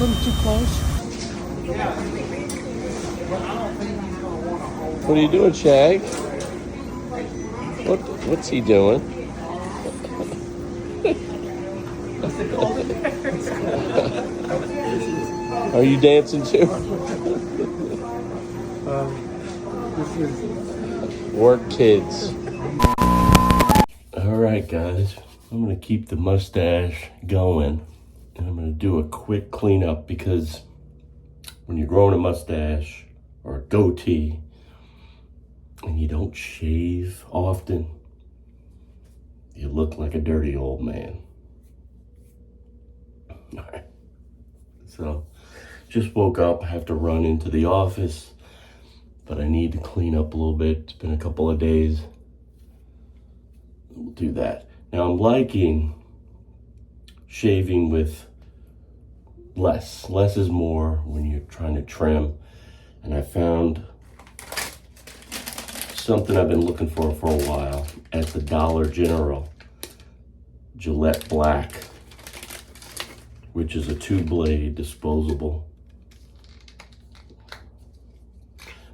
little too close. What are you doing, Shag? What's he doing? Are you dancing too? This is Work kids. All right, guys. I'm gonna keep the mustache going, and I'm gonna do a quick cleanup because when you're growing a mustache or a goatee and you don't shave often, you look like a dirty old man. All right. So, just woke up. I have to run into the office, but I need to clean up a little bit. It's been a couple of days. We'll do that. Now, I'm liking shaving with less. Less is more when you're trying to trim. And I found something I've been looking for a while at the Dollar General. Gillette Black, which is a 2-blade disposable.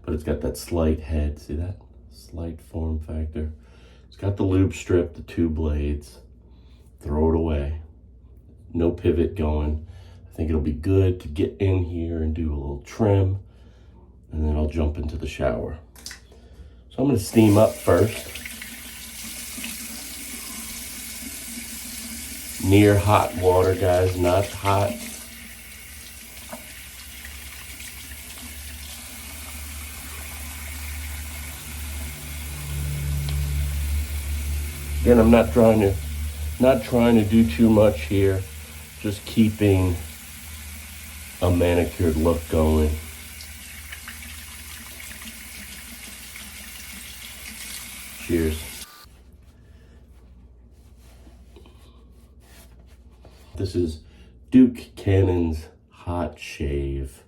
But it's got that slight head. See that? Slight form factor. It's got the lube strip, the 2 blades. Throw it away. No pivot going. I think it'll be good to get in here and do a little trim, and then I'll jump into the shower. So I'm gonna steam up first. Near hot water, guys, not hot. Again, I'm not trying to do too much here, just keeping a manicured look going. Cheers. This is Duke Cannon's Hot Shave.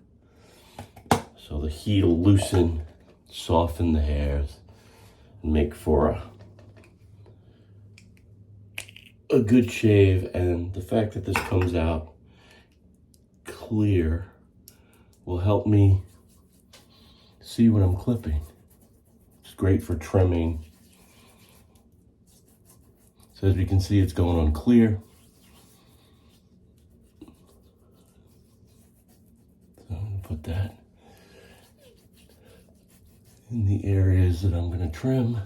So the heat will loosen, soften the hairs, and make for a good shave. And the fact that this comes out clear will help me see what I'm clipping. It's great for trimming. So as we can see, it's going on clear. So I'm gonna put that in the areas that I'm gonna trim.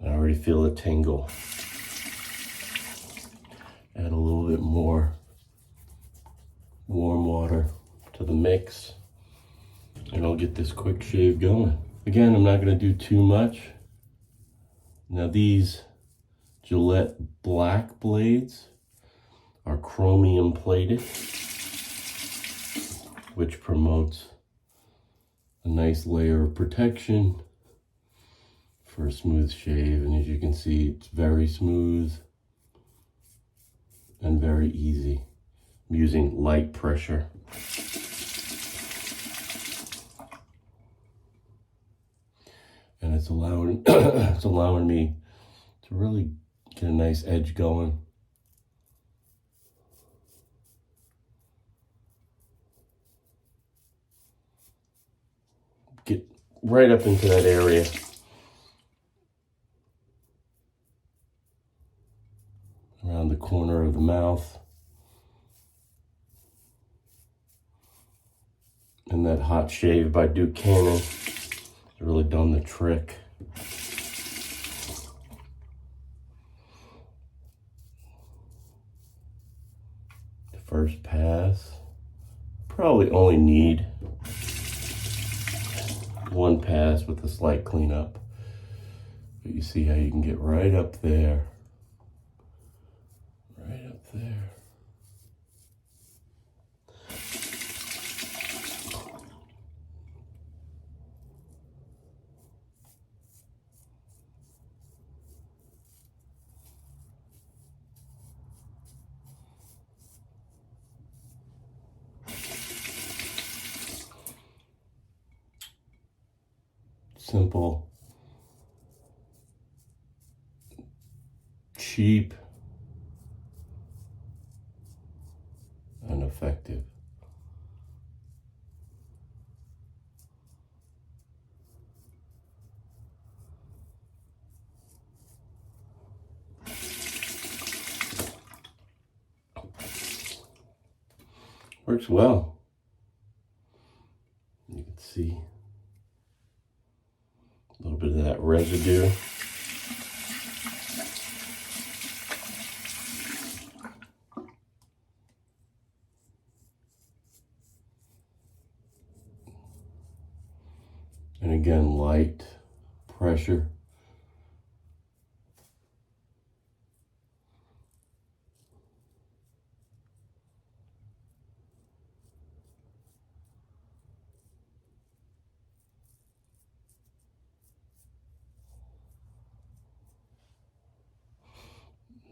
I already feel a tingle. Add a little bit more warm water to the mix, and I'll get this quick shave going. Again, I'm not gonna do too much. Now these Gillette Black blades are chromium plated, which promotes a nice layer of protection for a smooth shave. And as you can see, it's very smooth and very easy. I'm using light pressure. And it's allowing me to really get a nice edge going. Get right up into that area. Around the corner of the mouth. And that Hot Shave by Duke Cannon has really done the trick. The first pass, probably only need one pass with a slight cleanup. But you see how you can get right up there. Right up there. Simple, cheap, effective. Works well. You can see a little bit of that residue. And again, light pressure.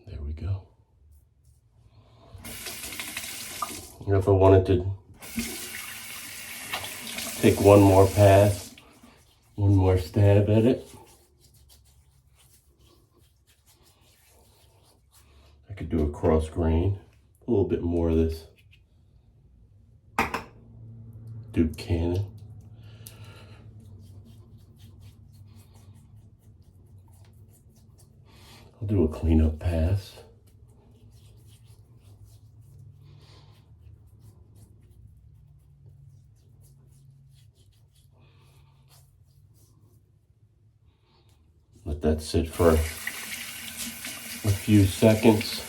There we go. And if I wanted to take one more pass, one more stab at it, I could do a cross grain, a little bit more of this Duke Cannon. I'll do a cleanup pass. Let that sit for a few seconds.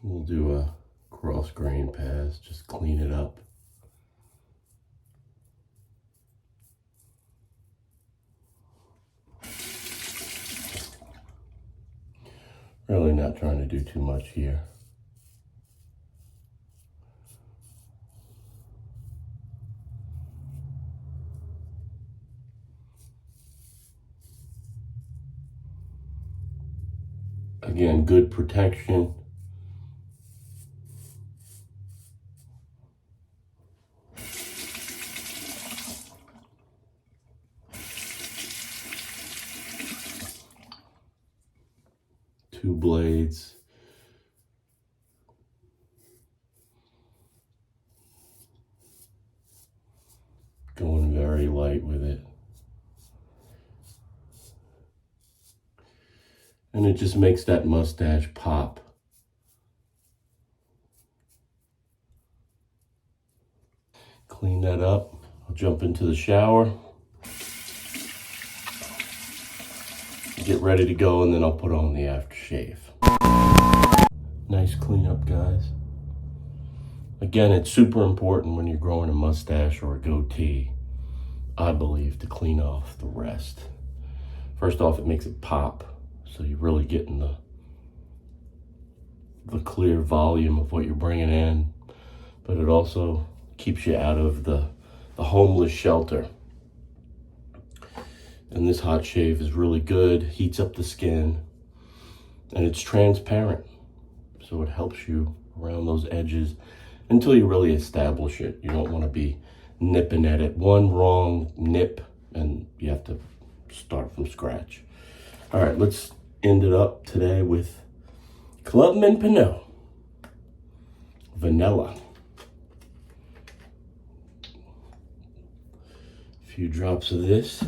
We'll do a cross grain pass, just clean it up. Really not trying to do too much here. Again, good protection. Two blades. Going very light with it. And it just makes that mustache pop. Clean that up. I'll jump into the shower. Get ready to go, and then I'll put on the aftershave. Nice cleanup, guys. Again, it's super important when you're growing a mustache or a goatee, I believe, to clean off the rest. First off, it makes it pop. So you're really getting the clear volume of what you're bringing in, but it also keeps you out of the homeless shelter. And this hot shave is really good, heats up the skin, and it's transparent. So it helps you around those edges until you really establish it. You don't want to be nipping at it. One wrong nip and you have to start from scratch. All right, let's end it up today with Clubman Pinaud Vanilla. A few drops of this.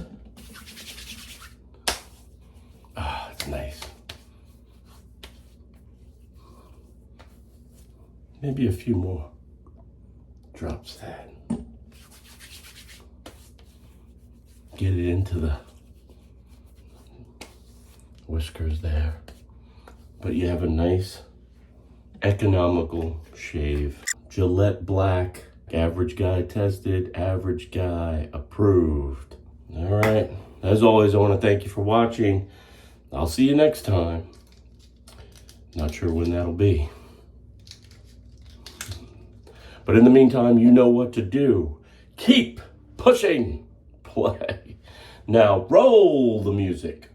Ah, it's nice. Maybe a few more drops of that. Get it into the whiskers there. But you have a nice, economical shave. Gillette Black, average guy tested, average guy approved. All right, as always, I want to thank you for watching. I'll see you next time. Not sure when that'll be. But in the meantime, you know what to do. Keep pushing play. Now roll the music.